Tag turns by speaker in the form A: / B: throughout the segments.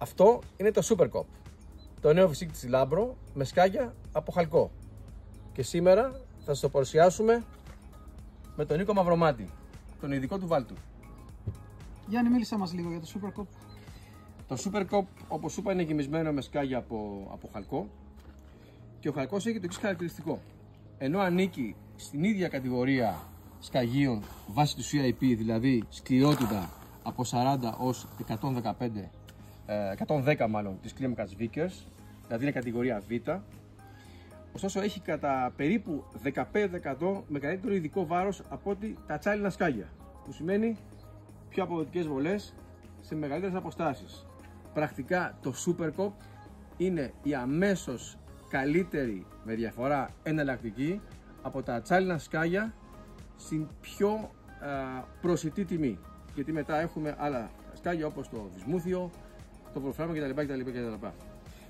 A: Αυτό είναι το Super Cop, το νέο φυσίκι της Λάμπρο με σκάγια από χαλκό. Και σήμερα θα σας το παρουσιάσουμε με τον Νίκο Μαυρομάτη, τον ειδικό του Βάλτου.
B: Γιάννη, μίλησέ μας λίγο για το Super Cop.
A: Το Super Cop, όπως σου είπα, είναι γεμισμένο με σκάγια από χαλκό και ο χαλκός έχει το εξής χαρακτηριστικό. Ενώ ανήκει στην ίδια κατηγορία σκαγίων βάσει του CIP, δηλαδή σκληρότητα από 40 ως 110 μάλλον της κλίμακας Vickers, δηλαδή είναι κατηγορία Β, ωστόσο έχει κατά περίπου 15% μεγαλύτερο ειδικό βάρος από ότι τα τσάλινα σκάγια, που σημαίνει πιο αποδοτικές βολές σε μεγαλύτερες αποστάσεις. Πρακτικά το Super Cop είναι η αμέσως καλύτερη με διαφορά εναλλακτική από τα τσάλινα σκάγια στην πιο προσιτή τιμή. Γιατί μετά έχουμε άλλα σκάγια όπως το βυσμούθιο, το βολφράμιο κτλ.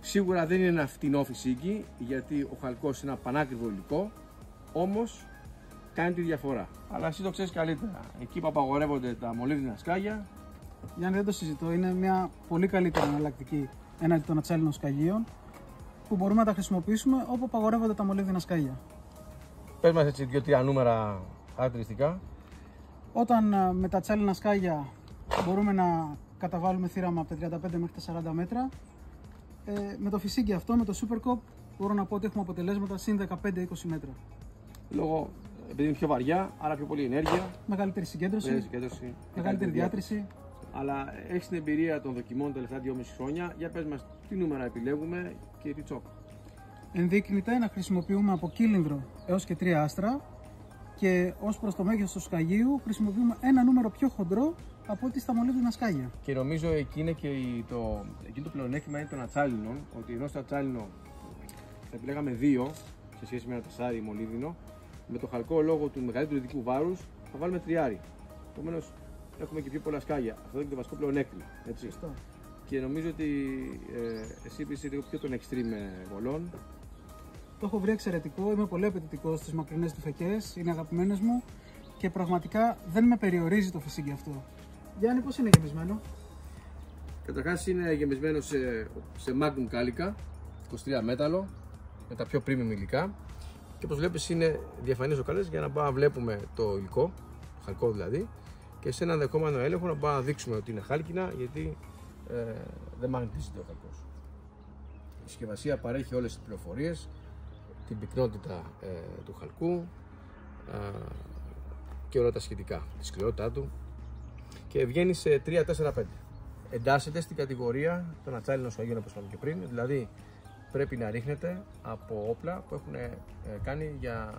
A: Σίγουρα δεν είναι ένα φτηνό φυσίκι, γιατί ο χαλκός είναι ένα πανάκριβο υλικό, όμως κάνει τη διαφορά. Αλλά εσύ το ξέρεις καλύτερα. Εκεί που απαγορεύονται τα μολύβδινα σκάγια.
B: Γιάννη, δεν το συζητώ. Είναι μια πολύ καλύτερη εναλλακτική έναντι των ατσάλινων σκαγίων που μπορούμε να τα χρησιμοποιήσουμε όπου απαγορεύονται τα μολύβδινα σκάγια.
A: Πες μας έτσι 2-3 νούμερα χαρακτηριστικά.
B: Όταν με τα ατσάλινα σκάγια μπορούμε να καταβάλουμε θύραμα από τα 35 μέχρι τα 40 μέτρα, με το φυσίκι αυτό, με το Super Cop, μπορώ να πω ότι έχουμε αποτελέσματα συν 15-20 μέτρα.
A: Λόγω, επειδή είναι πιο βαριά, άρα πιο πολύ ενέργεια.
B: Μεγαλύτερη συγκέντρωση, μεγαλύτερη διάτρηση.
A: Αλλά έχεις την εμπειρία των δοκιμών τα τελευταία 2,5 χρόνια. Για πες μας τι νούμερα επιλέγουμε και τι τσόκ.
B: Ενδείκνυται να χρησιμοποιούμε από κύλινδρο έως και 3 άστρα και ως προς το μέγεθος του σκαγίου χρησιμοποιούμε ένα νούμερο πιο χοντρό από ό,τι στα μολύβδινα σκάγια.
A: Και νομίζω εκεί είναι και το πλεονέκτημα είναι των ατσάλινων, ότι ενώ στο ατσάλινο θα επιλέγαμε 2 σε σχέση με ένα 4 μολύβδινο, με το χαλκό λόγω του μεγαλύτερου ειδικού βάρους θα βάλουμε 3. Επομένως έχουμε και πιο πολλά σκάγια. Αυτό είναι το βασικό πλεονέκτημα. Έτσι. Και νομίζω ότι εσύ είσαι λίγο πιο των extreme βολών.
B: Το έχω βρει εξαιρετικό, είμαι πολύ απαιτητικός στις μακρινές τουφεκές, είναι αγαπημένες μου και πραγματικά δεν με περιορίζει το φυσίγγι αυτό. Γιάννη, πώς είναι γεμισμένο?
A: Καταρχάς είναι γεμισμένο σε Magnum κάλικα, 23 μέταλλο, με τα πιο premium υλικά και όπως βλέπεις είναι διαφανείς ζοκάλες για να μπορούμε να βλέπουμε το υλικό, το χαλκό δηλαδή, και σε έναν δεχόμενο έλεγχο να μπορούμε να δείξουμε ότι είναι χάλκινα, γιατί δεν μαγνητίζεται ο χαλκός. Η συσκευασία παρέχει όλες τις πληροφορίες, την πυκνότητα του χαλκού και όλα τα σχετικά, τη σκληρότητά του, και βγαίνει σε 3-4-5. Εντάσσεται στην κατηγορία των ατσάλινων σκαγίων όπως είπαμε και πριν, δηλαδή πρέπει να ρίχνετε από όπλα που έχουν κάνει για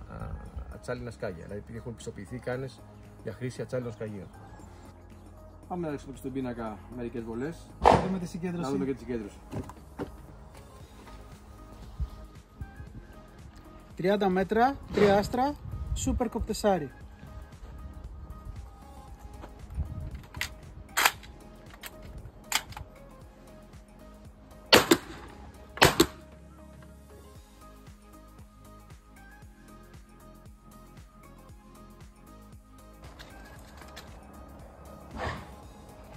A: ατσάλινα σκάγια, δηλαδή έχουν πιστοποιηθεί κάνες για χρήση ατσάλινων σκαγίων. Πάμε να ρίξουμε στον πίνακα μερικές βολές.
B: Να δούμε τη συγκέντρωση.
A: Να δούμε και τη συγκέντρωση.
B: 30 μέτρα, 3 άστρα, Super Cop 4.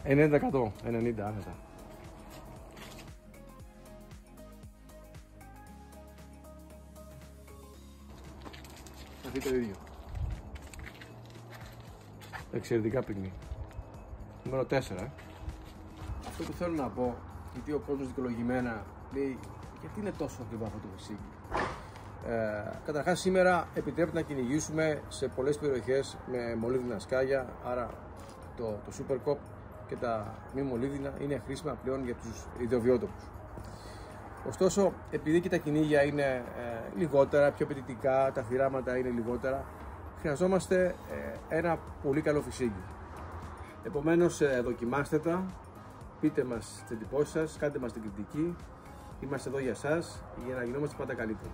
A: Είναι 90% άνετα. Θα δει το ίδιο. Εξαιρετικά πυκνή. Νούμερο 4. Αυτό που θέλω να πω, γιατί ο κόσμος δικαιολογημένα λέει γιατί είναι τόσο ακριβό αυτό το φυσίκι. Καταρχάς σήμερα επιτρέπεται να κυνηγήσουμε σε πολλές περιοχές με μολύβδινα σκάγια, άρα το Super Cop και τα μη μολύβδινα είναι χρήσιμα πλέον για τους ιδιοβιότοπους. Ωστόσο, επειδή και τα κυνήγια είναι λιγότερα, πιο απαιτητικά, τα θυράματα είναι λιγότερα, χρειαζόμαστε ένα πολύ καλό φυσίγγι. Επομένως, δοκιμάστε τα, πείτε μας τις εντυπώσεις σας, κάντε μας την κριτική, είμαστε εδώ για σας για να γινόμαστε πάντα καλύτεροι.